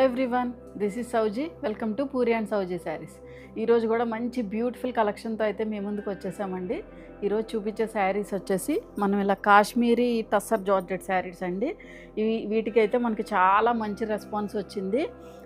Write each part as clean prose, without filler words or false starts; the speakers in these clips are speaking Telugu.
Hello everyone, this is Souji. Welcome to Puri and Souji saris. ఈరోజు కూడా మంచి బ్యూటిఫుల్ కలెక్షన్తో అయితే మేము ముందుకు వచ్చేసామండి. ఈరోజు చూపించే శారీస్ వచ్చేసి మనం ఇలా కాశ్మీరీ టస్సర్ జార్జెట్ శారీస్ అండి. వీటికైతే మనకి చాలా మంచి రెస్పాన్స్ వచ్చింది.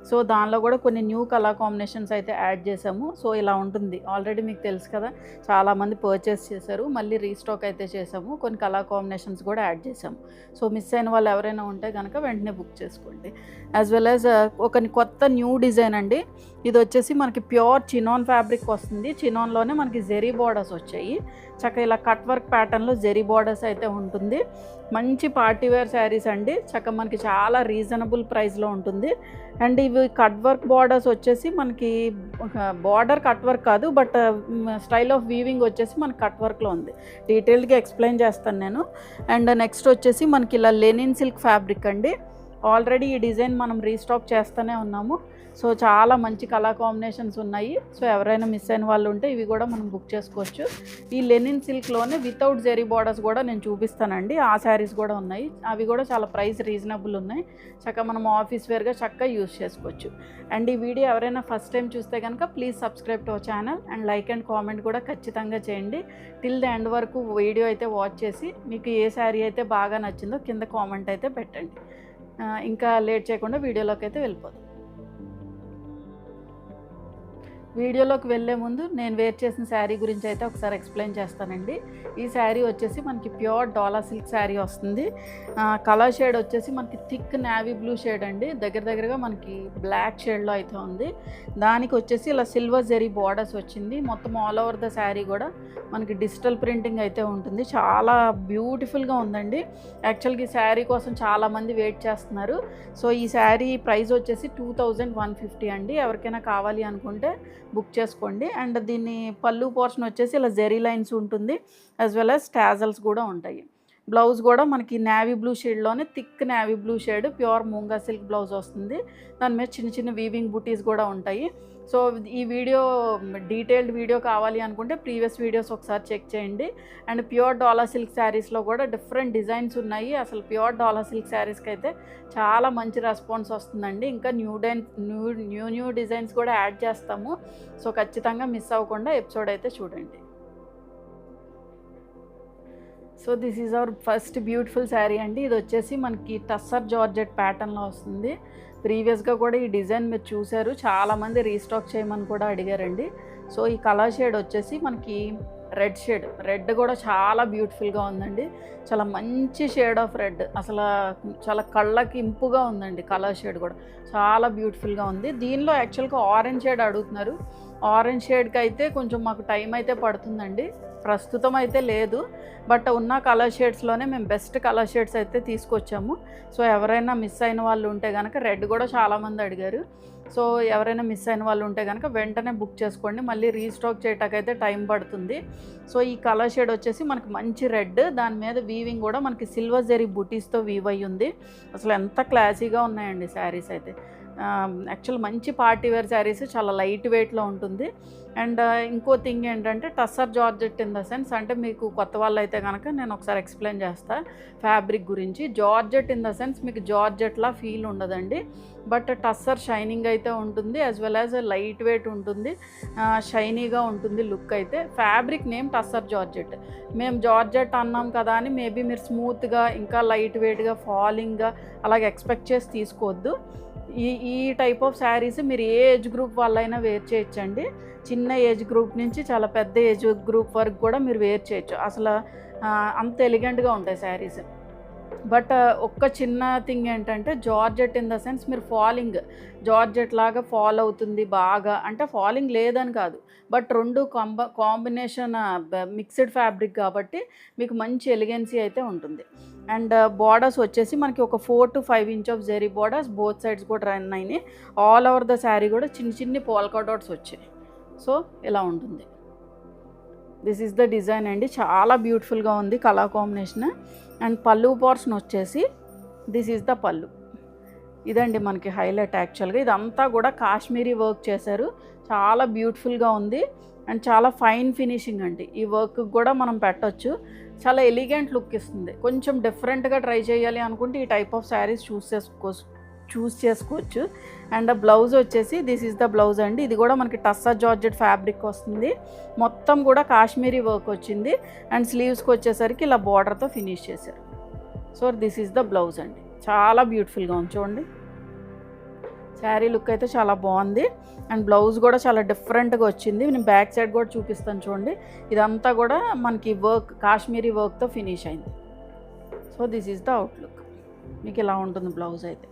సో దానిలో కూడా కొన్ని న్యూ కలర్ కాంబినేషన్స్ అయితే యాడ్ చేసాము. సో ఇలా ఉంటుంది, ఆల్రెడీ మీకు తెలుసు కదా, చాలామంది పర్చేస్ చేశారు. మళ్ళీ రీస్టాక్ అయితే చేసాము, కొన్ని కలర్ కాంబినేషన్స్ కూడా యాడ్ చేసాము. సో మిస్ అయిన వాళ్ళు ఎవరైనా ఉంటే కనుక వెంటనే బుక్ చేసుకోండి. యాజ్ వెల్ యాజ్ ఒక కొత్త న్యూ డిజైన్ అండి. ఇది వచ్చేసి మనకి ప్యూర్ చినాన్ ఫ్యాబ్రిక్ వస్తుంది. చినాన్లోనే మనకి జెరీ బార్డర్స్ వచ్చాయి. చక్కగా ఇలా కట్ వర్క్ ప్యాటర్న్లో జెరీ బార్డర్స్ అయితే ఉంటుంది. మంచి పార్టీవేర్ శారీస్ అండి. చక్కగా మనకి చాలా రీజనబుల్ ప్రైస్లో ఉంటుంది. అండ్ ఇవి కట్ వర్క్ బార్డర్స్ వచ్చేసి మనకి బార్డర్ కట్ వర్క్ కాదు, బట్ స్టైల్ ఆఫ్ వీవింగ్ వచ్చేసి మనకి కట్ వర్క్లో ఉంది. డీటెయిల్డ్గా ఎక్స్ప్లెయిన్ చేస్తాను నేను. అండ్ నెక్స్ట్ వచ్చేసి మనకి ఇలా లెనిన్ సిల్క్ ఫ్యాబ్రిక్ అండి. ఆల్రెడీ ఈ డిజైన్ మనం రీస్టాక్ చేస్తూనే ఉన్నాము. సో చాలా మంచి కలర్ కాంబినేషన్స్ ఉన్నాయి. సో ఎవరైనా మిస్ అయిన వాళ్ళు ఉంటే ఇవి కూడా మనం బుక్ చేసుకోవచ్చు. ఈ లెనిన్ సిల్క్లోనే వితౌట్ జెరీ బార్డర్స్ కూడా నేను చూపిస్తానండి. ఆ శారీస్ కూడా ఉన్నాయి. అవి కూడా చాలా ప్రైస్ రీజనబుల్ ఉన్నాయి. చక్కగా మనం ఆఫీస్ వేర్గా చక్కగా యూజ్ చేసుకోవచ్చు. అండ్ ఈ వీడియో ఎవరైనా ఫస్ట్ టైం చూస్తే కనుక please subscribe to our channel and like and comment కూడా ఖచ్చితంగా చేయండి. టిల్ ద ఎండ్ వరకు వీడియో అయితే వాచ్ చేసి మీకు ఏ శారీ అయితే బాగా నచ్చిందో కింద కామెంట్ అయితే పెట్టండి. ఇంకా లేట్ చేయకుండా వీడియోలోకి అయితే వెళ్ళిపోతాం. వీడియోలోకి వెళ్ళే ముందు నేను వేర్ చేసిన శారీ గురించి అయితే ఒకసారి ఎక్స్ప్లెయిన్ చేస్తానండి. ఈ శారీ వచ్చేసి మనకి ప్యూర్ డాలా సిల్క్ శారీ వస్తుంది. కలర్ షేడ్ వచ్చేసి మనకి థిక్ నేవీ బ్లూ షేడ్ అండి. దగ్గరగా మనకి బ్లాక్ షేడ్లో అయితే ఉంది. దానికి వచ్చేసి ఇలా సిల్వర్ జెరీ బార్డర్స్ వచ్చింది. మొత్తం ఆల్ ఓవర్ ద శారీ కూడా మనకి డిజిటల్ ప్రింటింగ్ అయితే ఉంటుంది. చాలా బ్యూటిఫుల్గా ఉందండి. యాక్చువల్గా ఈ శారీ కోసం చాలామంది వెయిట్ చేస్తున్నారు. సో ఈ శారీ ప్రైస్ వచ్చేసి 2150 అండి. ఎవరికైనా కావాలి అనుకుంటే బుక్ చేసుకోండి. అండ్ దీన్ని పళ్ళు పోర్షన్ వచ్చేసి ఇలా జెరీ లైన్స్ ఉంటుంది, యాజ్ వెల్ యాజ్ టాజల్స్ కూడా ఉంటాయి. బ్లౌజ్ కూడా మనకి నేవీ బ్లూ షేడ్లోనే thick navy blue shade pure moonga silk blouse వస్తుంది. దాని మీద చిన్న చిన్న వీవింగ్ బూటీస్ కూడా ఉంటాయి. సో ఈ వీడియో డీటెయిల్డ్ వీడియో కావాలి అనుకుంటే ప్రీవియస్ వీడియోస్ ఒకసారి చెక్ చేయండి. అండ్ ప్యూర్ డాలా సిల్క్ శారీస్లో కూడా డిఫరెంట్ డిజైన్స్ ఉన్నాయి. అసలు ప్యూర్ డాలా సిల్క్ శారీస్కి అయితే చాలా మంచి రెస్పాన్స్ వస్తుందండి. ఇంకా న్యూ డిజైన్స్ కూడా యాడ్ చేస్తాము. సో ఖచ్చితంగా మిస్ అవ్వకుండా ఎపిసోడ్ అయితే చూడండి. So this is our first beautiful sari అండి. ఇది వచ్చేసి మనకి టస్సర్ జార్జెట్ ప్యాటర్న్లో వస్తుంది. ప్రీవియస్గా కూడా ఈ డిజైన్ మీరు చూశారు, చాలామంది రీస్టాక్ చేయమని కూడా అడిగారండి. సో ఈ కలర్ షేడ్ వచ్చేసి మనకి రెడ్ షేడ్. రెడ్ కూడా చాలా బ్యూటిఫుల్గా ఉందండి. చాలా మంచి షేడ్ ఆఫ్ రెడ్. అసలు చాలా కళ్ళకి ఇంపుగా ఉందండి. కలర్ షేడ్ కూడా చాలా బ్యూటిఫుల్గా ఉంది. దీనిలో యాక్చువల్గా ఆరెంజ్ షేడ్ అడుగుతున్నారు. ఆరెంజ్ షేడ్కి అయితే కొంచెం మాకు టైం అయితే పడుతుందండి. ప్రస్తుతం అయితే లేదు, బట్ ఉన్న కలర్ షేడ్స్లోనే మేము బెస్ట్ కలర్ షేడ్స్ అయితే తీసుకొచ్చాము. సో ఎవరైనా మిస్ అయిన వాళ్ళు ఉంటే కనుక, రెడ్ కూడా చాలామంది అడిగారు. సో ఎవరైనా మిస్ అయిన వాళ్ళు ఉంటే కనుక వెంటనే బుక్ చేసుకోండి. మళ్ళీ రీస్టాక్ చేయటాకైతే టైం పడుతుంది. సో ఈ కలర్ షేడ్ వచ్చేసి మనకి మంచి రెడ్, దాని మీద వీవింగ్ కూడా మనకి సిల్వర్ జెరీ బుటీస్తో వీవ్ అయ్యి ఉంది. అసలు ఎంత క్లాసీగా ఉన్నాయండి శారీస్ అయితే. యాక్చువల్ మంచి పార్టీ వేర్ శారీస్, చాలా లైట్ వెయిట్లో ఉంటుంది. అండ్ ఇంకో థింగ్ ఏంటంటే tussar georgette in the sense, అంటే మీకు కొత్త వాళ్ళు అయితే కనుక నేను ఒకసారి ఎక్స్ప్లెయిన్ చేస్తా ఫ్యాబ్రిక్ గురించి. జార్జెట్ ఇన్ ద సెన్స్ మీకు జార్జెట్లా ఫీల్ ఉండదండి, బట్ టస్సర్ షైనింగ్ అయితే ఉంటుంది, as well as light weight ఉంటుంది, షైనీగా ఉంటుంది లుక్ అయితే. Fabric name tussar georgette. మేము జార్జెట్ అన్నాం కదా అని మేబీ మీరు స్మూత్గా ఇంకా లైట్ వెయిట్గా ఫాలింగ్గా అలాగే ఎక్స్పెక్ట్ చేసి తీసుకోవద్దు. ఈ టైప్ ఆఫ్ శారీస్ మీరు ఏ ఏజ్ గ్రూప్ వాళ్ళైనా వేర్ చేయొచ్చండి. చిన్న ఏజ్ గ్రూప్ నుంచి చాలా పెద్ద ఏజ్ గ్రూప్ వరకు కూడా మీరు వేర్ చేయొచ్చు. అసలు అంత ఎలిగెంట్గా ఉంటాయి శారీస్. బట్ ఒక్క చిన్న థింగ్ ఏంటంటే జార్జెట్ ఇన్ ద సెన్స్ మీరు ఫాలింగ్ జార్జెట్ లాగా ఫాల్ అవుతుంది బాగా, అంటే ఫాలింగ్ లేదని కాదు, బట్ రెండు కాంబినేషన్ మిక్స్డ్ ఫ్యాబ్రిక్ కాబట్టి మీకు మంచి ఎలిగెన్సీ అయితే ఉంటుంది. అండ్ బార్డర్స్ వచ్చేసి మనకి ఒక 4 to 5 inch of zari borders both sides కూడా రన్ అయినాయి. ఆల్ ఓవర్ ద శారీ కూడా చిన్ని పోల్కా డాట్స్ వచ్చాయి. సో ఇలా ఉంటుంది. దిస్ ఈజ్ ద డిజైన్ అండి. చాలా బ్యూటిఫుల్గా ఉంది కలర్ కాంబినేషన్. అండ్ పళ్ళు పోర్షన్ వచ్చేసి దిస్ ఈజ్ ద పళ్ళు. ఇదండి మనకి హైలైట్. యాక్చువల్గా ఇదంతా కూడా కాశ్మీరీ వర్క్ చేశారు. చాలా బ్యూటిఫుల్గా ఉంది అండ్ చాలా ఫైన్ ఫినిషింగ్ అండి. ఈ వర్క్ కూడా మనం పెట్టొచ్చు. చాలా ఎలిగెంట్ లుక్ ఇస్తుంది. కొంచెం డిఫరెంట్గా ట్రై చేయాలి అనుకుంటే ఈ టైప్ ఆఫ్ శారీస్ చూస్ చేసుకోవచ్చు. అండ్ బ్లౌజ్ వచ్చేసి దిస్ ఈజ్ ద బ్లౌజ్ అండి. ఇది కూడా మనకి టస్సర్ జార్జెట్ ఫ్యాబ్రిక్ వస్తుంది, మొత్తం కూడా కాశ్మీరీ వర్క్ వచ్చింది. అండ్ స్లీవ్స్కి వచ్చేసరికి ఇలా బార్డర్తో ఫినిష్ చేశారు. So this is the blouse అండి. చాలా బ్యూటిఫుల్గా ఉంది చూడండి. శారీ లుక్ అయితే చాలా బాగుంది. అండ్ బ్లౌజ్ కూడా చాలా డిఫరెంట్గా వచ్చింది. నేను బ్యాక్ సైడ్ కూడా చూపిస్తాను చూడండి. ఇదంతా కూడా మనకి వర్క్ కాశ్మీరీ వర్క్తో ఫినిష్ అయింది. So this is the outlook. మీకు ఇలా ఉంటుంది బ్లౌజ్ అయితే.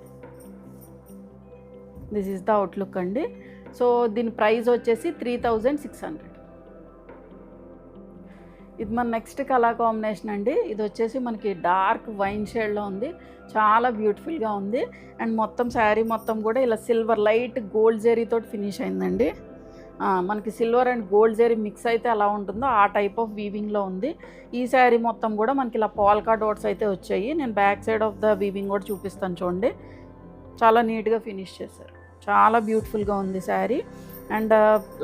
దిస్ ఈజ్ ద అవుట్లుక్ అండి. సో దీని ప్రైస్ వచ్చేసి 3600. ఇది మన నెక్స్ట్ కలర్ కాంబినేషన్ అండి. ఇది వచ్చేసి మనకి డార్క్ వైన్ షేడ్లో ఉంది, చాలా బ్యూటిఫుల్గా ఉంది. అండ్ మొత్తం శారీ మొత్తం కూడా ఇలా సిల్వర్ లైట్ గోల్డ్ జెరీతో ఫినిష్ అయిందండి. మనకి silver and gold zari mix అయితే ఎలా ఉంటుందో ఆ టైప్ ఆఫ్ వీవింగ్లో ఉంది. ఈ శారీ మొత్తం కూడా మనకి ఇలా పాల్కా డాట్స్ అయితే వచ్చాయి. నేను back side of the weaving కూడా చూపిస్తాను చూడండి. చాలా నీట్గా ఫినిష్ చేశారు, చాలా బ్యూటిఫుల్గా ఉంది శారీ. అండ్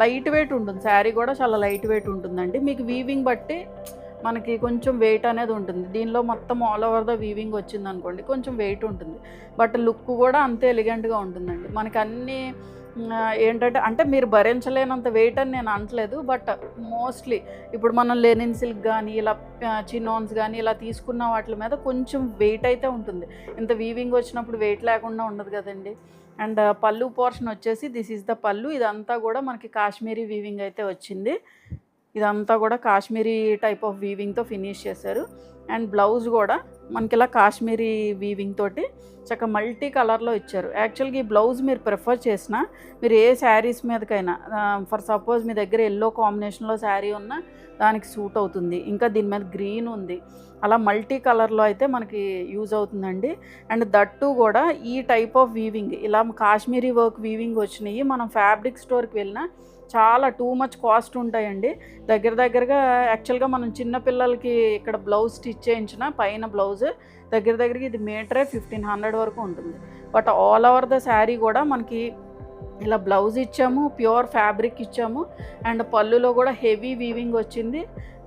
లైట్ వెయిట్ ఉంటుంది శారీ కూడా, చాలా లైట్ వెయిట్ ఉంటుందండి. మీకు వీవింగ్ బట్టి మనకి కొంచెం వెయిట్ అనేది ఉంటుంది. దీనిలో మొత్తం ఆల్ ఓవర్ ద వీవింగ్ వచ్చింది అనుకోండి, కొంచెం వెయిట్ ఉంటుంది. బట్ లుక్ కూడా అంతే ఎలిగెంట్గా ఉంటుందండి. మనకి అన్నీ ఏంటంటే అంటే మీరు భరించలేనంత వెయిట్ అని నేను అనట్లేదు, బట్ మోస్ట్లీ ఇప్పుడు మనం లెనిన్ సిల్క్ కానీ ఇలా చిన్నోన్స్ కానీ ఇలా తీసుకున్న వాటి మీద కొంచెం వెయిట్ అయితే ఉంటుంది. ఇంత వీవింగ్ వచ్చినప్పుడు వెయిట్ లేకుండా ఉండదు కదండి. అండ్ పళ్ళు పోర్షన్ వచ్చేసి దిస్ ఈజ్ ద పళ్ళు. ఇదంతా కూడా మనకి కాశ్మీరీ వీవింగ్ అయితే వచ్చింది. ఇదంతా కూడా కాశ్మీరీ టైప్ ఆఫ్ వీవింగ్తో ఫినిష్ చేశారు. అండ్ బ్లౌజ్ కూడా మనకి ఇలా కాశ్మీరీ వీవింగ్ తోటి చక్కగా మల్టీ కలర్లో ఇచ్చారు. యాక్చువల్గా ఈ బ్లౌజ్ మీరు ప్రిఫర్ చేసినా మీరు ఏ శారీస్ మీదకైనా, ఫర్ సపోజ్ మీ దగ్గర ఎల్లో కాంబినేషన్లో శారీ ఉన్నా దానికి సూట్ అవుతుంది. ఇంకా దీని మీద గ్రీన్ ఉంది, అలా మల్టీ కలర్లో అయితే మనకి యూజ్ అవుతుందండి. అండ్ దట్టు కూడా ఈ టైప్ ఆఫ్ వీవింగ్ ఇలా కాశ్మీరీ వర్క్ వీవింగ్ వచ్చినాయి మనం ఫ్యాబ్రిక్ స్టోర్కి వెళ్ళినా చాలా టూ మచ్ కాస్ట్ ఉంటాయండి. దగ్గరగా యాక్చువల్గా మనం చిన్నపిల్లలకి ఇక్కడ బ్లౌజ్ స్టిచ్ చేయించిన పైన బ్లౌజ్ దగ్గరికి ఇది మీటరే 1500 వరకు ఉంటుంది. But all over the sari కూడా మనకి ఇలా బ్లౌజ్ ఇచ్చాము, ప్యూర్ ఫ్యాబ్రిక్ ఇచ్చాము. అండ్ పళ్ళులో కూడా హెవీ వీవింగ్ వచ్చింది.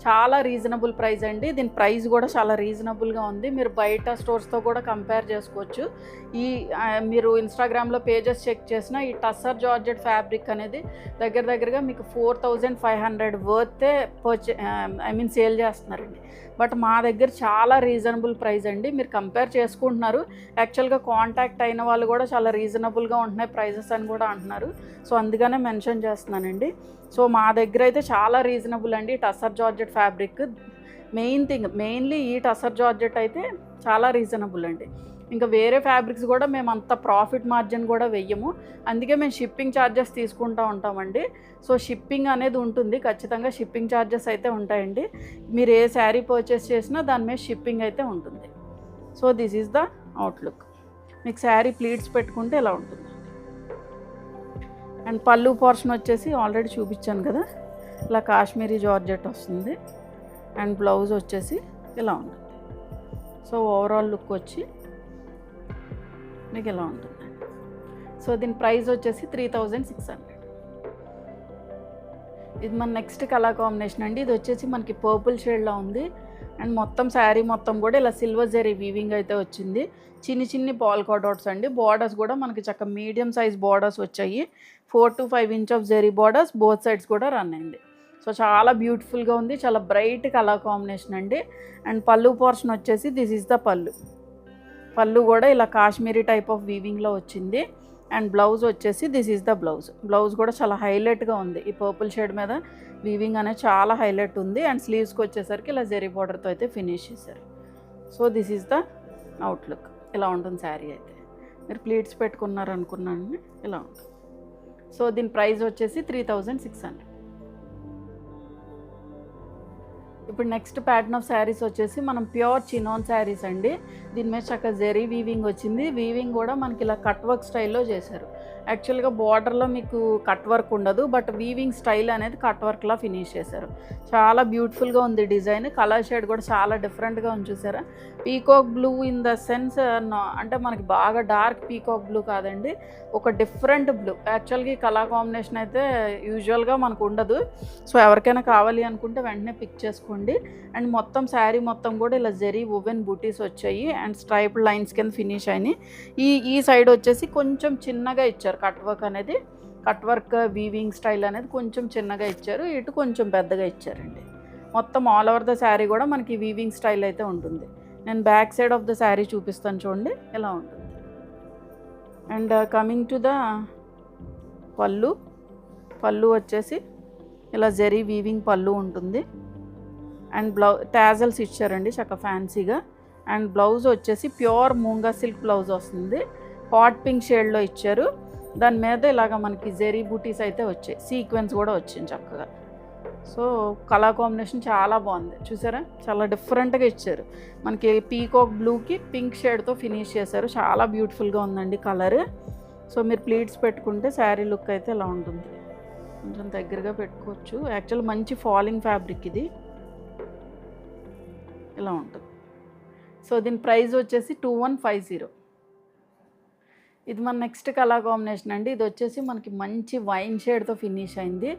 చాలా రీజనబుల్ ప్రైస్ అండి. దీని ప్రైస్ కూడా చాలా రీజనబుల్గా ఉంది. మీరు బయట స్టోర్స్తో కూడా కంపేర్ చేసుకోవచ్చు. ఈ మీరు ఇన్స్టాగ్రామ్లో పేజెస్ చెక్ చేసిన ఈ టస్సర్ జార్జెట్ ఫ్యాబ్రిక్ అనేది దగ్గరగా మీకు 4500 వర్తే సేల్ చేస్తున్నారండి. బట్ మా దగ్గర చాలా రీజనబుల్ ప్రైస్ అండి. మీరు కంపేర్ చేసుకుంటున్నారు, యాక్చువల్గా కాంటాక్ట్ అయిన వాళ్ళు కూడా చాలా రీజనబుల్గా ఉంటున్నాయి ప్రైజెస్ అని కూడా అంటున్నారు. సో అందుకనే మెన్షన్ చేస్తున్నానండి. సో మా దగ్గర అయితే చాలా రీజనబుల్ అండి టస్సర్ జార్జెట్ ఫ్యాబ్రిక్. మెయిన్లీ ఈ టస్సర్ జార్జెట్ అయితే చాలా రీజనబుల్ అండి. ఇంకా వేరే ఫ్యాబ్రిక్స్ కూడా మేము అంత ప్రాఫిట్ మార్జిన్ కూడా వెయ్యము, అందుకే మేము షిప్పింగ్ ఛార్జెస్ తీసుకుంటూ ఉంటామండి. సో షిప్పింగ్ అనేది ఉంటుంది, ఖచ్చితంగా షిప్పింగ్ ఛార్జెస్ అయితే ఉంటాయండి. మీరు ఏ శారీ పర్చేస్ చేసినా దాని మీద షిప్పింగ్ అయితే ఉంటుంది. So this is the outlook. మీకు శారీ ప్లీట్స్ పెట్టుకుంటే ఇలా ఉంటుంది. అండ్ పళ్ళు పోర్షన్ వచ్చేసి ఆల్రెడీ చూపించాను కదా, ఇలా కాశ్మీరీ జార్జెట్ వస్తుంది. అండ్ బ్లౌజ్ వచ్చేసి ఇలా ఉంటుంది. సో ఓవరాల్ లుక్ వచ్చి మీకు ఇలా ఉంటుంది. సో దీని ప్రైస్ వచ్చేసి 3600. ఇది మన నెక్స్ట్ కలర్ కాంబినేషన్ అండి. ఇది వచ్చేసి మనకి పర్పుల్ షేడ్లో ఉంది. అండ్ మొత్తం శారీ మొత్తం కూడా ఇలా సిల్వర్ జరీ వీవింగ్ అయితే వచ్చింది. చిన్ని పాల్కా డాట్స్ అండి. బార్డర్స్ కూడా మనకి చక్క మీడియం సైజ్ బార్డర్స్ వచ్చాయి. 4 to 5 inch of zari borders both sides కూడా రన్ అయింది. సో చాలా బ్యూటిఫుల్గా ఉంది, చాలా బ్రైట్ కలర్ కాంబినేషన్ అండి. అండ్ పళ్ళు పోర్షన్ వచ్చేసి దిస్ ఈజ్ ద పళ్ళు కూడా ఇలా కాశ్మీరీ టైప్ ఆఫ్ వీవింగ్లో వచ్చింది. అండ్ బ్లౌజ్ వచ్చేసి దిస్ ఈజ్ ద బ్లౌజ్ కూడా చాలా హైలైట్గా ఉంది. ఈ పర్పుల్ షేడ్ మీద వీవింగ్ అనేది చాలా హైలైట్ ఉంది. అండ్ స్లీవ్స్కి వచ్చేసరికి ఇలా జెరీ బార్డర్తో అయితే ఫినిష్ చేశారు. So this is the outlook. ఇలా ఉంటుంది శారీ అయితే. మీరు ప్లీట్స్ పెట్టుకున్నారనుకున్నాను, ఇలా ఉంటుంది. సో దీని ప్రైస్ వచ్చేసి 3600. ఇప్పుడు నెక్స్ట్ ప్యాటర్న్ ఆఫ్ శారీస్ వచ్చేసి మనం ప్యూర్ చినోన్ శారీస్ అండి. దీని మీద చక్కగా జెరీ వీవింగ్ వచ్చింది. వీవింగ్ కూడా మనకి ఇలా కట్ వర్క్ స్టైల్లో చేశారు. యాక్చువల్గా బార్డర్లో మీకు కట్ వర్క్ ఉండదు, బట్ వీవింగ్ స్టైల్ అనేది కట్ వర్క్లా ఫినిష్ చేశారు. చాలా బ్యూటిఫుల్గా ఉంది డిజైన్. కలర్ షేడ్ కూడా చాలా డిఫరెంట్గా ఉంది చూసారా. Peacock blue in the sense అంటే మనకి బాగా డార్క్ పీకాక్ బ్లూ కాదండి, ఒక డిఫరెంట్ బ్లూ. యాక్చువల్గా ఈ కలర్ కాంబినేషన్ అయితే యూజువల్గా మనకు ఉండదు. సో ఎవరికైనా కావాలి అనుకుంటే వెంటనే పిక్ చేసుకోండి. అండ్ మొత్తం శారీ మొత్తం కూడా ఇలా జరీ వువెన్ బూటీస్ వచ్చాయి అండ్ స్ట్రైప్ లైన్స్ కింద ఫినిష్ అయినాయి. ఈ సైడ్ వచ్చేసి కొంచెం చిన్నగా ఇచ్చారు కట్ వర్క్ అనేది, కట్ వర్క్ వీవింగ్ స్టైల్ అనేది కొంచెం చిన్నగా ఇచ్చారు, ఇటు కొంచెం పెద్దగా ఇచ్చారండి. మొత్తం ఆల్ ఓవర్ ద శారీ కూడా మనకి వీవింగ్ స్టైల్ అయితే ఉంటుంది. నేను back side of the sari చూపిస్తాను చూడండి ఎలా ఉంటుంది. అండ్ కమింగ్ టు ద పళ్ళు వచ్చేసి ఇలా జరీ వీవింగ్ పళ్ళు ఉంటుంది. అండ్ టాజల్స్ ఇచ్చారండి చక్కగా ఫ్యాన్సీగా. అండ్ బ్లౌజ్ వచ్చేసి ప్యూర్ మూంగా సిల్క్ బ్లౌజ్ వస్తుంది, హాట్ పింక్ షేడ్లో ఇచ్చారు. దాని మీద ఇలాగ మనకి జెరీ బూటీస్ అయితే వచ్చాయి, సీక్వెన్స్ కూడా వచ్చింది చక్కగా. సో కలర్ కాంబినేషన్ చాలా బాగుంది చూసారా, చాలా డిఫరెంట్గా ఇచ్చారు. మనకి పీకాక్ బ్లూకి పింక్ షేడ్తో ఫినిష్ చేశారు, చాలా బ్యూటిఫుల్గా ఉందండి కలర్. సో మీరు ప్లీట్స్ పెట్టుకుంటే శారీ లుక్ అయితే ఇలా ఉంటుంది. కొంచెం దగ్గరగా పెట్టుకోవచ్చు. యాక్చువల్ మంచి ఫాలింగ్ ఫ్యాబ్రిక్ ఇది, ఇలా ఉంటుంది. సో దీని ప్రైస్ వచ్చేసి 2150. ఇది మన నెక్స్ట్ కలర్ కాంబినేషన్ అండి. ఇది వచ్చేసి మనకి మంచి వైన్ షేడ్తో ఫినిష్ అయింది.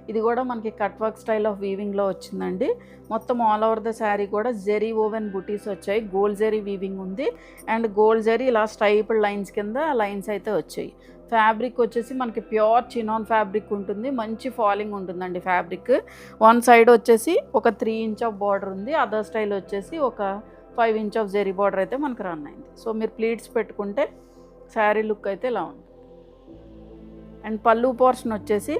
ఇది కూడా మనకి కట్ వర్క్ స్టైల్ ఆఫ్ వీవింగ్లో వచ్చిందండి. మొత్తం ఆల్ ఓవర్ ద శారీ కూడా జెరీ ఓవెన్ బుటీస్ వచ్చాయి, గోల్డ్ జెరీ వీవింగ్ ఉంది. అండ్ గోల్డ్ జెరీ ఇలా స్ట్రైప్డ్ లైన్స్ కింద లైన్స్ అయితే వచ్చాయి. ఫ్యాబ్రిక్ వచ్చేసి మనకి ప్యూర్ చినాన్ ఫ్యాబ్రిక్ ఉంటుంది, మంచి ఫాలింగ్ ఉంటుందండి ఫ్యాబ్రిక్. వన్ సైడ్ వచ్చేసి ఒక 3 ఇంచ్ ఆఫ్ బార్డర్ ఉంది, అదర్ స్టైల్ వచ్చేసి ఒక 5 ఇంచ్ ఆఫ్ జెరీ బార్డర్ అయితే మనకు రన్ అయింది. సో మీరు ప్లీట్స్ పెట్టుకుంటే శారీ లుక్ అయితే ఇలా ఉంది. అండ్ పళ్ళు పోర్షన్ వచ్చేసి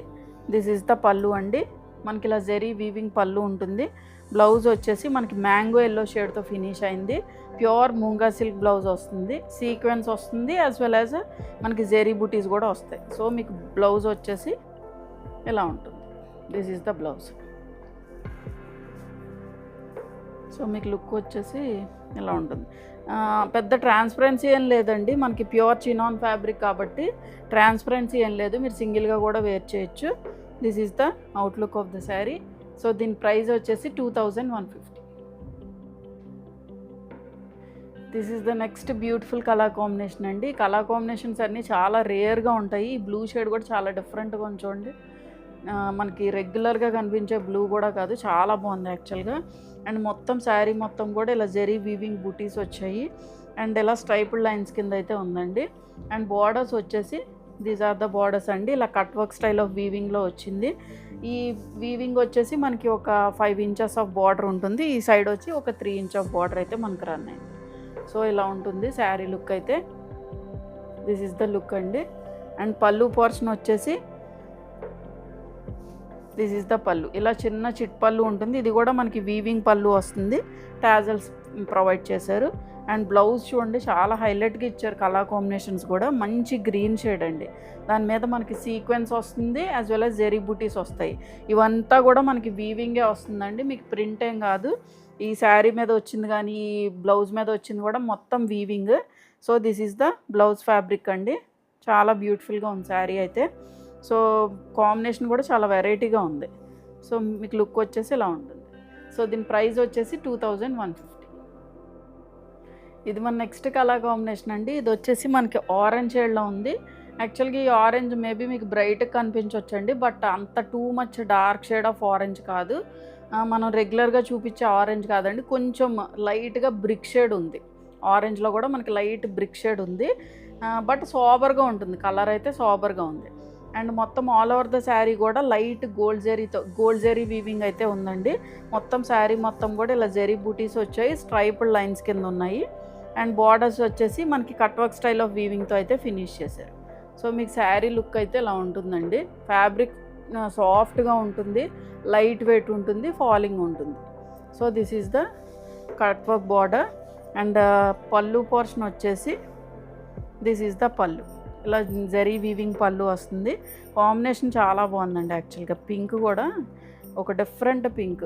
దిస్ ఈజ్ ద పళ్ళు అండి. మనకి ఇలా జెరీ వీవింగ్ పళ్ళు ఉంటుంది. బ్లౌజ్ వచ్చేసి మనకి మ్యాంగో ఎల్లో షేడ్తో ఫినిష్ అయింది, ప్యూర్ మూంగా సిల్క్ బ్లౌజ్ వస్తుంది, సీక్వెన్స్ వస్తుంది, యాజ్ వెల్ యాజ్ మనకి జెరీ బూటీస్ కూడా వస్తాయి. సో మీకు బ్లౌజ్ వచ్చేసి ఇలా ఉంటుంది. This is the blouse. So మీకు లుక్ వచ్చేసి ఇలా ఉంటుంది. పెద్ద ట్రాన్స్పరెన్సీ ఏం లేదండి, మనకి ప్యూర్ చినాన్ ఫ్యాబ్రిక్ కాబట్టి ట్రాన్స్పరెన్సీ ఏం లేదు, మీరు సింగిల్గా కూడా వేర్ చేయొచ్చు. This is the outlook of the sari. So దీని ప్రైస్ వచ్చేసి 2150. This is the next beautiful colour combination అండి. కలర్ కాంబినేషన్స్ అన్నీ చాలా రేర్గా ఉంటాయి. ఈ బ్లూ షేడ్ కూడా చాలా డిఫరెంట్గా చూడండి, మనకి రెగ్యులర్గా కనిపించే బ్లూ కూడా కాదు, చాలా బాగుంది యాక్చువల్గా. అండ్ మొత్తం శారీ మొత్తం కూడా ఇలా జెరీ వీవింగ్ బూటీస్ వచ్చాయి అండ్ ఇలా స్ట్రైపుడ్ లైన్స్ కింద అయితే ఉందండి. అండ్ బార్డర్స్ వచ్చేసి దీస్ ఆర్ ద బార్డర్స్ అండి, ఇలా కట్ వర్క్ స్టైల్ ఆఫ్ వీవింగ్లో వచ్చింది. ఈ వీవింగ్ వచ్చేసి మనకి ఒక 5 ఇంచెస్ ఆఫ్ బార్డర్ ఉంటుంది, ఈ సైడ్ వచ్చి ఒక 3 ఇంచ్ ఆఫ్ బార్డర్ అయితే మనకు రన్ అయింది. సో ఇలా ఉంటుంది శారీ లుక్ అయితే. దిస్ ఈజ్ ద లుక్ అండి. అండ్ పళ్ళు పోర్షన్ వచ్చేసి దిస్ ఈజ్ ద పళ్ళు, ఇలా చిన్న చిట్ పళ్ళు ఉంటుంది. ఇది కూడా మనకి వీవింగ్ పళ్ళు వస్తుంది, టాజల్స్ ప్రొవైడ్ చేశారు. అండ్ బ్లౌజ్ చూడండి చాలా హైలైట్గా ఇచ్చారు, కలర్ కాంబినేషన్స్ కూడా మంచి గ్రీన్ షేడ్ అండి. దాని మీద మనకి సీక్వెన్స్ వస్తుంది, యాజ్ వెల్ యాజ్ జెరీ బూటీస్ వస్తాయి. ఇవంతా కూడా మనకి వీవింగే వస్తుందండి, మీకు ప్రింట్ ఏం కాదు. ఈ శారీ మీద వచ్చింది కానీ ఈ బ్లౌజ్ మీద వచ్చింది కూడా మొత్తం weaving. So this is the blouse fabric అండి, చాలా బ్యూటిఫుల్గా ఉంది శారీ అయితే. సో కాంబినేషన్ కూడా చాలా వెరైటీగా ఉంది. సో మీకు లుక్ వచ్చేసి ఇలా ఉంటుంది. సో దీని ప్రైస్ వచ్చేసి 2150. ఇది మన నెక్స్ట్ కలర్ కాంబినేషన్ అండి. ఇది వచ్చేసి మనకి ఆరెంజ్ షేడ్లో ఉంది. యాక్చువల్గా ఈ ఆరెంజ్ మేబీ మీకు బ్రైట్గా కనిపించవచ్చండి, బట్ అంత too much dark shade of orange కాదు, మనం రెగ్యులర్గా చూపించే ఆరెంజ్ కాదండి. కొంచెం లైట్గా బ్రిక్ షేడ్ ఉంది, ఆరెంజ్లో కూడా మనకి లైట్ బ్రిక్ షేడ్ ఉంది, బట్ సోబర్గా ఉంటుంది, కలర్ అయితే సోబర్గా ఉంది. అండ్ మొత్తం ఆల్ ఓవర్ ద శారీ కూడా లైట్ గోల్డ్ జెరీ వీవింగ్ అయితే ఉందండి. మొత్తం శారీ మొత్తం కూడా ఇలా జెరీ బూటీస్ వచ్చాయి, స్ట్రైప్డ్ లైన్స్ కింద ఉన్నాయి. అండ్ బార్డర్స్ వచ్చేసి మనకి కట్ వర్క్ స్టైల్ ఆఫ్ వీవింగ్తో అయితే ఫినిష్ చేశారు. సో మీకు శారీ లుక్ అయితే ఇలా ఉంటుందండి. ఫ్యాబ్రిక్ సాఫ్ట్గా ఉంటుంది, లైట్ వెయిట్ ఉంటుంది, ఫాలింగ్ ఉంటుంది. So this is the cut work border. And పళ్ళు పోర్షన్ వచ్చేసి దిస్ ఈజ్ ద పళ్ళు, ఇలా జరీ వీవింగ్ పళ్ళు వస్తుంది. కాంబినేషన్ చాలా బాగుందండి. యాక్చువల్గా పింక్ కూడా ఒక డిఫరెంట్ పింక్,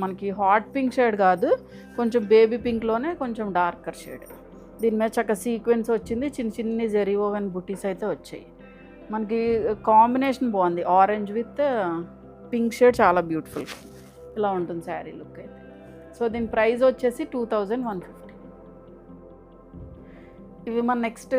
మనకి హాట్ పింక్ షేడ్ కాదు, కొంచెం బేబీ పింక్లోనే కొంచెం డార్కర్ షేడ్. దీని మీద చక్కగా సీక్వెన్స్ వచ్చింది, చిన్న చిన్న జెరీ ఓవెన్ బుటీస్ అయితే వచ్చాయి. మనకి కాంబినేషన్ బాగుంది, ఆరెంజ్ విత్ పింక్ షేడ్, చాలా బ్యూటిఫుల్. ఇలా ఉంటుంది శారీ లుక్ అయితే. సో దీని ప్రైస్ వచ్చేసి 2150. ఇవి మన నెక్స్ట్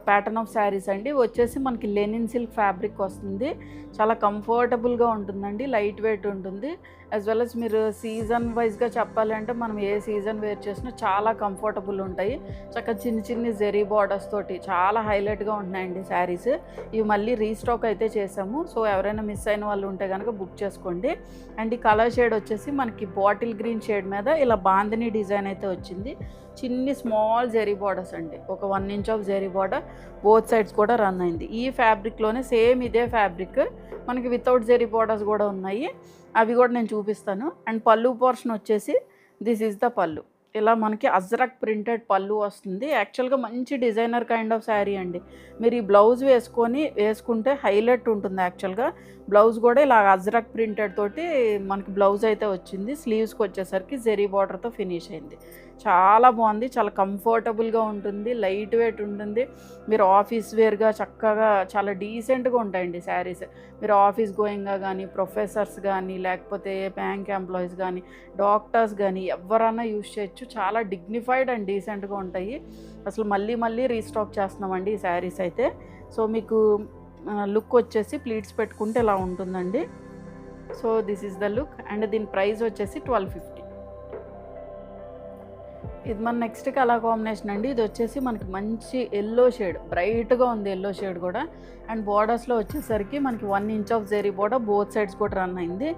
ప్యాటర్న్ ఆఫ్ శారీస్ అండి. వచ్చేసి మనకి లెనిన్ సిల్క్ ఫ్యాబ్రిక్ వస్తుంది. చాలా కంఫర్టబుల్గా ఉంటుందండి, లైట్ వెయిట్ ఉంటుంది. యాజ్ వెల్ as మీరు సీజన్ వైజ్గా చెప్పాలి అంటే మనం ఏ సీజన్ వేర్ చేసినా చాలా కంఫర్టబుల్ ఉంటాయి. చక్కగా చిన్న చిన్ని జెరీ బార్డర్స్ తోటి చాలా హైలైట్గా ఉంటున్నాయండి శారీస్. ఇవి మళ్ళీ రీస్టాక్ అయితే చేసాము. సో ఎవరైనా మిస్ అయిన వాళ్ళు ఉంటే కనుక బుక్ చేసుకోండి. అండ్ ఈ కలర్ షేడ్ వచ్చేసి మనకి బాటిల్ గ్రీన్ షేడ్ మీద ఇలా బాందిని డిజైన్ అయితే వచ్చింది. చిన్ని స్మాల్ జెరీ బార్డర్స్ అండి, ఒక 1 inch of zari border both sides కూడా రన్ అయింది. ఈ ఫ్యాబ్రిక్లోనే సేమ్ ఇదే ఫ్యాబ్రిక్ మనకి వితౌట్ జెరీ బార్డర్స్ కూడా ఉన్నాయి, అవి కూడా నేను చూపిస్తాను. అండ్ పళ్ళు పోర్షన్ వచ్చేసి దిస్ ఈజ్ ద పళ్ళు. ఇలా మనకి అజ్రక్ ప్రింటెడ్ పళ్ళు వస్తుంది. యాక్చువల్గా మంచి డిజైనర్ కైండ్ ఆఫ్ శారీ అండి. మీరు ఈ బ్లౌజ్ వేసుకుంటే హైలైట్ ఉంటుంది. యాక్చువల్గా బ్లౌజ్ కూడా ఇలా అజ్రక్ ప్రింటెడ్ తోటి మనకి బ్లౌజ్ అయితే వచ్చింది. స్లీవ్స్కి వచ్చేసరికి జెరీ బార్డర్తో ఫినిష్ అయింది. చాలా బాగుంది, చాలా కంఫర్టబుల్గా ఉంటుంది, లైట్ వెయిట్ ఉంటుంది. మీరు ఆఫీస్ వేర్గా చక్కగా చాలా డీసెంట్గా ఉంటాయండి శారీస్. మీరు ఆఫీస్ గోయింగ్గా కానీ, ప్రొఫెసర్స్ కానీ, లేకపోతే బ్యాంక్ ఎంప్లాయీస్ కానీ, డాక్టర్స్ కానీ ఎవరైనా యూజ్ చేయొచ్చు. చాలా డిగ్నిఫైడ్ అండ్ డీసెంట్గా ఉంటాయి. అసలు మళ్ళీ రీస్టాక్ చేస్తున్నామండి ఈ శారీస్ అయితే. సో మీకు లుక్ వచ్చేసి ప్లీట్స్ పెట్టుకుంటే ఇలా ఉంటుందండి. So this is the look. And దీని ప్రైస్ వచ్చేసి 1250. ఇది మన నెక్స్ట్ కలర్ కాంబినేషన్ అండి. ఇది వచ్చేసి మనకి మంచి ఎల్లో షేడ్, బ్రైట్గా ఉంది ఎల్లో షేడ్ కూడా. అండ్ బార్డర్స్లో వచ్చేసరికి మనకి 1 inch of zari border both sides కూడా రన్ అయింది.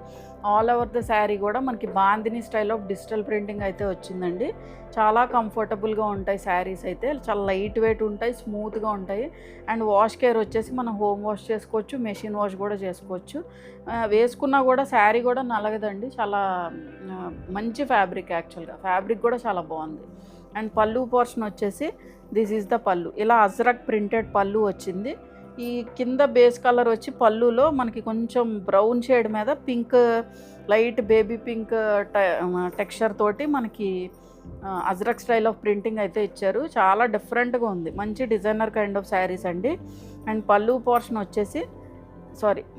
ఆల్ ఓవర్ ద శారీ కూడా మనకి bandhani style of digital printing అయితే వచ్చిందండి. చాలా కంఫర్టబుల్గా ఉంటాయి శారీస్ అయితే, చాలా లైట్ వెయిట్ ఉంటాయి, స్మూత్గా ఉంటాయి. అండ్ వాష్ కేర్ వచ్చేసి మనం హోమ్ వాష్ చేసుకోవచ్చు, మెషిన్ వాష్ కూడా చేసుకోవచ్చు. వేసుకున్నా కూడా శారీ కూడా నలగదండి. చాలా మంచి ఫ్యాబ్రిక్, యాక్చువల్గా ఫ్యాబ్రిక్ కూడా చాలా బాగుంది. అండ్ పళ్ళు పోర్షన్ వచ్చేసి దిస్ ఈజ్ ద పళ్ళు. ఇలా అజ్రక్ ప్రింటెడ్ పళ్ళు వచ్చింది. ఈ కింద బేస్ కలర్ వచ్చి పళ్ళులో మనకి కొంచెం బ్రౌన్ షేడ్ మీద pink, light baby pink texture తోటి మనకి అజ్రక్ స్టైల్ ఆఫ్ ప్రింటింగ్ అయితే ఇచ్చారు. చాలా డిఫరెంట్గా ఉంది, మంచి డిజైనర్ కైండ్ ఆఫ్ శారీస్ అండి. అండ్ పళ్ళు పోర్షన్ వచ్చేసి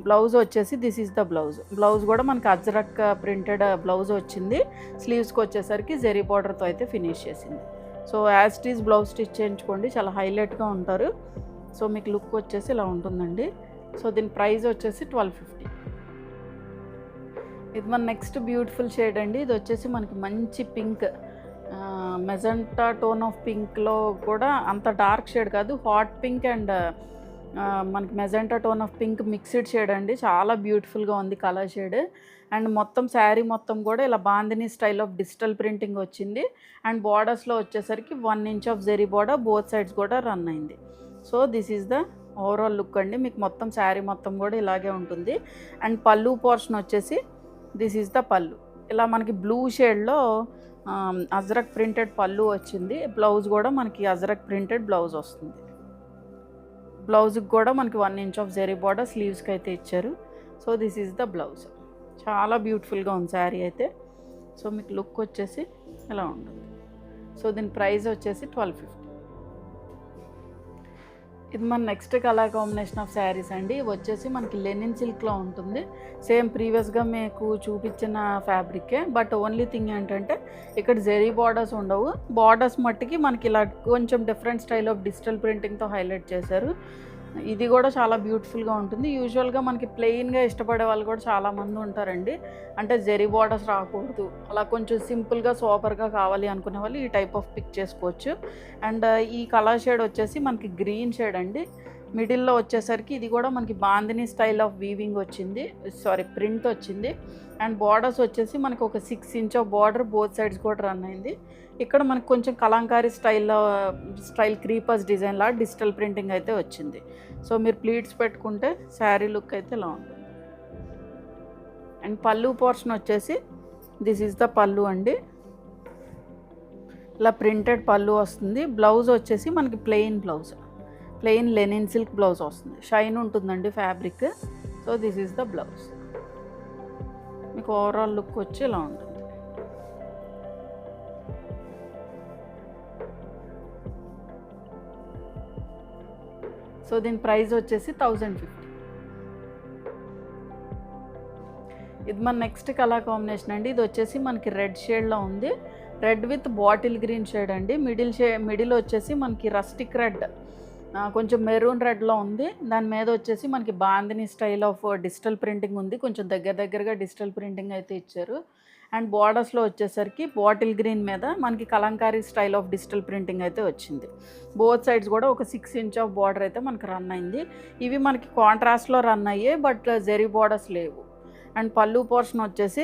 బ్లౌజ్ వచ్చేసి this is the blouse. Blouse కూడా మనకి అజ్రక్ ప్రింటెడ్ బ్లౌజ్ వచ్చింది. స్లీవ్స్కి వచ్చేసరికి జెరీ బార్డర్తో అయితే ఫినిష్ చేసింది. So as it is blouse stitch చేయించుకోండి, చాలా హైలైట్గా ఉంటారు. సో మీకు లుక్ వచ్చేసి ఇలా ఉంటుందండి. సో దీని ప్రైస్ వచ్చేసి 1250. ఇది మన నెక్స్ట్ బ్యూటిఫుల్ షేడ్ అండి. ఇది వచ్చేసి మనకి మంచి పింక్, మెజెంటా టోన్ ఆఫ్ పింక్లో కూడా అంత డార్క్ షేడ్ కాదు, హాట్ పింక్ అండ్ మనకి magenta tone of pink mixed shade అండి. చాలా బ్యూటిఫుల్గా ఉంది కలర్ షేడ్. అండ్ మొత్తం శారీ మొత్తం కూడా ఇలా bandhani style of digital printing వచ్చింది. అండ్ బార్డర్స్లో వచ్చేసరికి 1 inch of zari border both sides కూడా రన్ అయింది. So this is the overall look అండి. మీకు మొత్తం శారీ మొత్తం కూడా ఇలాగే ఉంటుంది. అండ్ పళ్ళు పోర్షన్ వచ్చేసి దిస్ ఈజ్ ద పళ్ళు. ఇలా మనకి బ్లూ షేడ్లో అజ్రక్ ప్రింటెడ్ పళ్ళు వచ్చింది. బ్లౌజ్ కూడా మనకి అజ్రక్ ప్రింటెడ్ బ్లౌజ్ వస్తుంది. బ్లౌజ్కి కూడా మనకి 1 ఇంచ్ ఆఫ్ జెరీ బార్డర్ స్లీవ్స్కి అయితే ఇచ్చారు. So this is the blouse. చాలా బ్యూటిఫుల్గా ఉంది శారీ అయితే. సో మీకు లుక్ వచ్చేసి ఇలా ఉంటుంది. సో దీని ప్రైస్ వచ్చేసి 1250. ఇది మన next colour combination of saris అండి. ఇవి వచ్చేసి మనకి లెనిన్ సిల్క్లో ఉంటుంది. సేమ్ ప్రీవియస్గా మీకు చూపించిన ఫ్యాబ్రికే, బట్ ఓన్లీ థింగ్ ఏంటంటే ఇక్కడ జెరీ బార్డర్స్ ఉండవు. బార్డర్స్ మట్టికి మనకి ఇలా కొంచెం డిఫరెంట్ స్టైల్ ఆఫ్ డిజిటల్ ప్రింటింగ్తో హైలైట్ చేశారు. ఇది కూడా చాలా బ్యూటిఫుల్గా ఉంటుంది. యూజువల్గా మనకి ప్లెయిన్గా ఇష్టపడే వాళ్ళు కూడా చాలామంది ఉంటారండి. అంటే జెరీ బార్డర్స్ రాకూడదు, అలా కొంచెం సింపుల్గా సూపర్గా కావాలి అనుకునే వాళ్ళు ఈ టైప్ ఆఫ్ పిక్ చేసుకోవచ్చు. అండ్ ఈ కలర్ షేడ్ వచ్చేసి మనకి గ్రీన్ షేడ్ అండి. మిడిల్లో వచ్చేసరికి ఇది కూడా మనకి బాందిని స్టైల్ ఆఫ్ వీవింగ్ వచ్చింది, ప్రింట్ వచ్చింది. అండ్ బార్డర్స్ వచ్చేసి మనకి ఒక 6 inch of border both sides కూడా రన్ అయింది. ఇక్కడ మనకి కొంచెం కలంకారీ స్టైల్ క్రీపర్స్ డిజైన్ లా డిజిటల్ ప్రింటింగ్ అయితే వచ్చింది. సో మీరు ప్లీట్స్ పెట్టుకుంటే శారీ లుక్ అయితే ఇలా ఉంటుంది. అండ్ పళ్ళు పోర్షన్ వచ్చేసి దిస్ ఈజ్ ద పళ్ళు అండి. ఇలా ప్రింటెడ్ పళ్ళు వస్తుంది. బ్లౌజ్ వచ్చేసి మనకి ప్లెయిన్ లెనిన్ సిల్క్ బ్లౌజ్ వస్తుంది. షైన్ ఉంటుందండి fabric. So this is the blouse. మీకు ఓవరాల్ లుక్ వచ్చి ఇలా ఉంటుంది. సో దీని ప్రైస్ వచ్చేసి 1050. ఇది మన నెక్స్ట్ కలర్ కాంబినేషన్ అండి. ఇది వచ్చేసి మనకి రెడ్ షేడ్లో ఉంది. Red with bottle green shade అండి. మిడిల్ వచ్చేసి మనకి రస్టిక్ రెడ్, కొంచెం మెరూన్ రెడ్లో ఉంది. దాని మీద వచ్చేసి మనకి bandhani style of digital printing ఉంది. కొంచెం దగ్గరగా డిజిటల్ ప్రింటింగ్ అయితే ఇచ్చారు. అండ్ బార్డర్స్లో వచ్చేసరికి బాటిల్ గ్రీన్ మీద మనకి Kalamkari style of digital printing అయితే వచ్చింది. బోత్ సైడ్స్ కూడా ఒక 6 ఇంచ్ ఆఫ్ బార్డర్ అయితే మనకి రన్ అయింది. ఇవి మనకి కాంట్రాస్ట్లో రన్ అయ్యాయి, బట్ జెరీ బార్డర్స్ లేవు. అండ్ పళ్ళు పోర్షన్ వచ్చేసి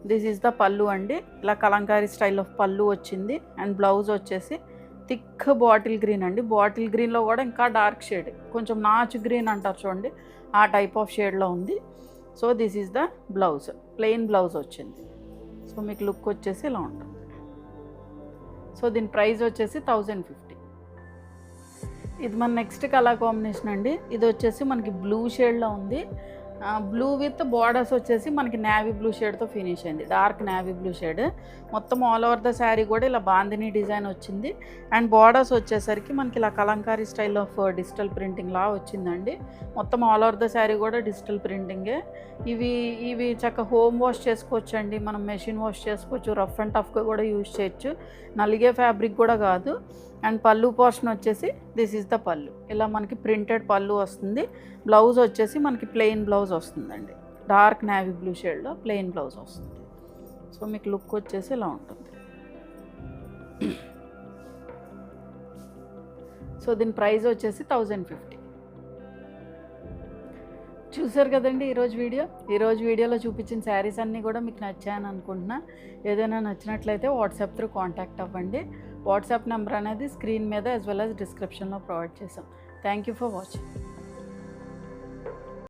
దిస్ ఈజ్ ద పళ్ళు అండి. ఇలా కలంకారీ స్టైల్ ఆఫ్ పళ్ళు వచ్చింది. అండ్ బ్లౌజ్ వచ్చేసి థిక్ బాటిల్ గ్రీన్ అండి. బాటిల్ గ్రీన్లో కూడా ఇంకా డార్క్ షేడ్, కొంచెం నాచు గ్రీన్ అంటారు చూడండి, ఆ టైప్ ఆఫ్ షేడ్లో ఉంది. So this is the blouse, plain blouse వచ్చింది. సో మీకు లుక్ వచ్చేసి ఇలా ఉంటుంది. సో దీని ప్రైస్ వచ్చేసి 1050. ఇది మన నెక్స్ట్ కలర్ కాంబినేషన్ అండి. ఇది వచ్చేసి మనకి బ్లూ షేడ్లో ఉంది. బ్లూ విత్ బార్డర్స్ వచ్చేసి మనకి నేవీ బ్లూ షేడ్తో ఫినిష్ అయింది, డార్క్ నేవీ బ్లూ షేడ్. మొత్తం ఆల్ ఓవర్ ద శారీ కూడా ఇలా బాందిని డిజైన్ వచ్చింది. అండ్ బార్డర్స్ వచ్చేసరికి మనకి ఇలా kalamkari style of digital printing లా వచ్చిందండి. మొత్తం ఆల్ ఓవర్ ద శారీ కూడా డిజిటల్ ప్రింటింగే. ఇవి చక్కగా హోమ్ వాష్ చేసుకోవచ్చు అండి, మనం మెషిన్ వాష్ చేసుకోవచ్చు, రఫ్ అండ్ టఫ్గా కూడా యూజ్ చేయొచ్చు, నలిగే ఫ్యాబ్రిక్ కూడా కాదు. అండ్ పళ్ళు పోర్షన్ వచ్చేసి దిస్ ఈజ్ ద పళ్ళు, ఇలా మనకి ప్రింటెడ్ పళ్ళు వస్తుంది. బ్లౌజ్ వచ్చేసి మనకి ప్లెయిన్ బ్లౌజ్ వస్తుందండి, డార్క్ నేవీ బ్లూ షేడ్లో ప్లెయిన్ బ్లౌజ్ వస్తుంది. సో మీకు లుక్ వచ్చేసి ఇలా ఉంటుంది. సో దీని ప్రైస్ వచ్చేసి 1050. చూసారు కదండి ఈరోజు వీడియోలో చూపించిన శారీస్ అన్నీ కూడా మీకు నచ్చాయని అనుకుంటున్నా. ఏదైనా నచ్చినట్లయితే వాట్సాప్ త్రూ కాంటాక్ట్ అవ్వండి. వాట్సాప్ నెంబర్ అనేది స్క్రీన్ మీద యాజ్ వెల్ యాజ్ డిస్క్రిప్షన్లో ప్రొవైడ్ చేసాం. Thank you for watching.